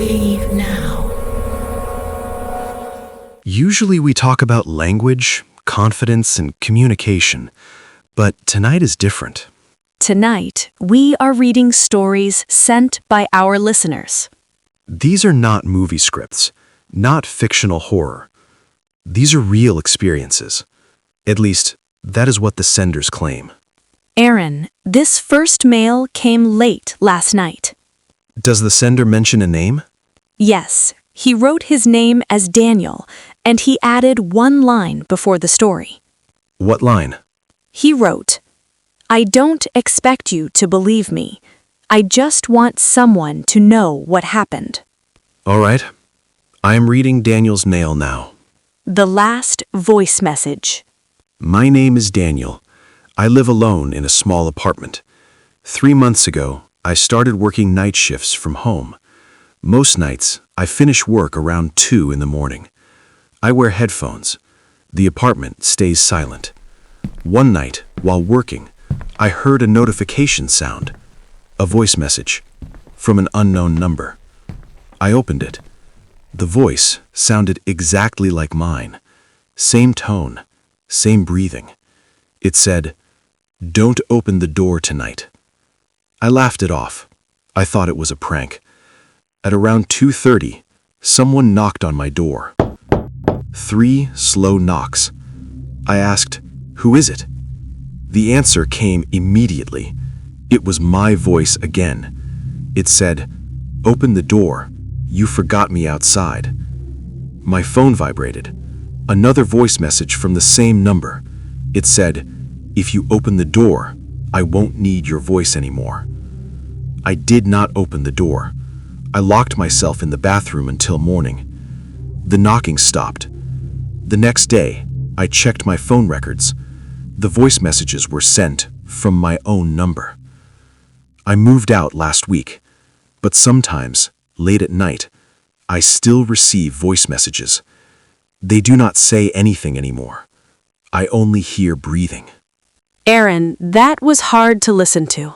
believe now. Usually we talk about language, confidence, and communication, but tonight is different. Tonight, we are reading stories sent by our listeners. These are not movie scripts, not fictional horror. These are real experiences. At least, that is what the senders claim. Aaron, this first mail came late last night. Does the sender mention a name? Yes, he wrote his name as Daniel, and he added one line before the story. What line? He wrote, "I don't expect you to believe me. I just want someone to know what happened." All right. I am reading Daniel's mail now. The last voice message. My name is Daniel. I live alone in a small apartment. 3 months ago, I started working night shifts from home. Most nights, I finish work around 2 in the morning. I wear headphones. The apartment stays silent. One night, while working, I heard a notification sound, a voice message, from an unknown number. I opened it. The voice sounded exactly like mine. Same tone, same breathing. It said, "Don't open the door tonight." I laughed it off. I thought it was a prank. At around 2:30, someone knocked on my door. 3 slow knocks. I asked, "Who is it?" The answer came immediately. It was my voice again. It said, "Open the door. You forgot me outside." My phone vibrated. Another voice message from the same number. It said, "If you open the door, I won't need your voice anymore." I did not open the door. I locked myself in the bathroom until morning. The knocking stopped. The next day, I checked my phone records. The voice messages were sent from my own number. I moved out last week, but sometimes, late at night, I still receive voice messages. They do not say anything anymore. I only hear breathing. Aaron, that was hard to listen to.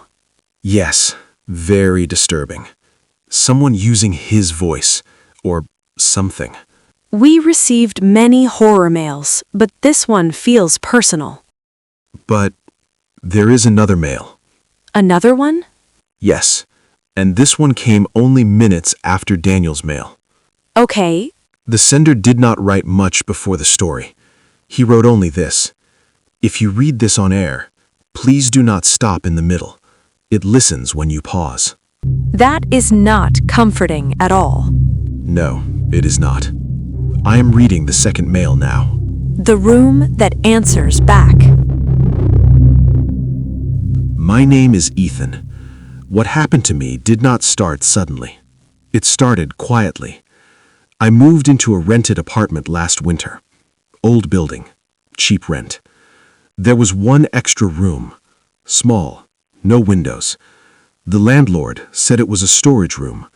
Yes, very disturbing. Someone using his voice, or something. We received many horror mails, but this one feels personal. But there is another mail. Another one? Yes, and this one came only minutes after Daniel's mail. Okay. The sender did not write much before the story. He wrote only this: "If you read this on air, please do not stop in the middle. It listens when you pause." That is not comforting at all. No, it is not. I am reading the second mail now. The room that answers back. My name is Ethan. What happened to me did not start suddenly. It started quietly. I moved into a rented apartment last winter. Old building, cheap rent. There was one extra room, small, no windows. The landlord said it was a storage room.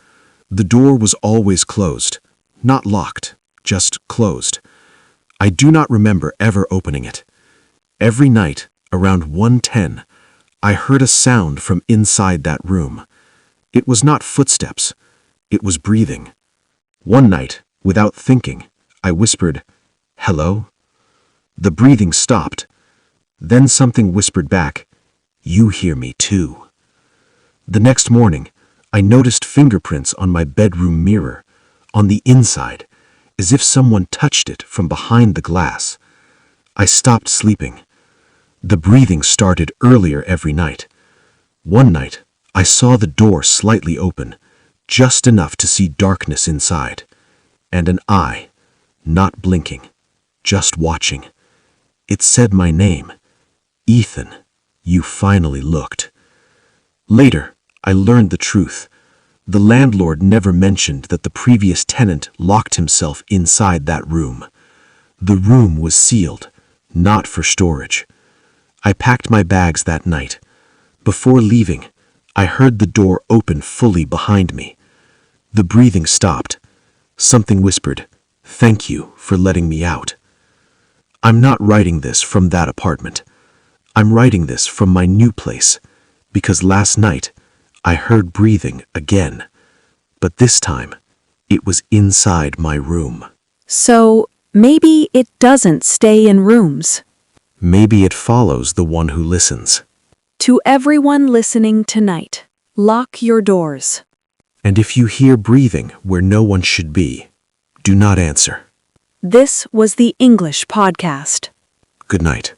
The door was always closed, not locked, just closed. I do not remember ever opening it. Every night, around 1:10, I heard a sound from inside that room. It was not footsteps. It was breathing. One night, without thinking, I whispered, "Hello?" The breathing stopped. Then something whispered back, "You hear me too." The next morning, I noticed fingerprints on my bedroom mirror, on the inside, as if someone touched it from behind the glass. I stopped sleeping. The breathing started earlier every night. One night, I saw the door slightly open, just enough to see darkness inside, and an eye, not blinking, just watching. It said my name. "Ethan, you finally looked." Later, I learned the truth. The landlord never mentioned that the previous tenant locked himself inside that room. The room was sealed, not for storage. I packed my bags that night. Before leaving, I heard the door open fully behind me. The breathing stopped. Something whispered, "Thank you for letting me out." I'm not writing this from that apartment. I'm writing this from my new place, because last night I heard breathing again, but this time It was inside my room. So, maybe it doesn't stay in rooms. Maybe it follows the one who listens. To everyone listening tonight, lock your doors. And if you hear breathing where no one should be, do not answer. This was the English podcast. Good night.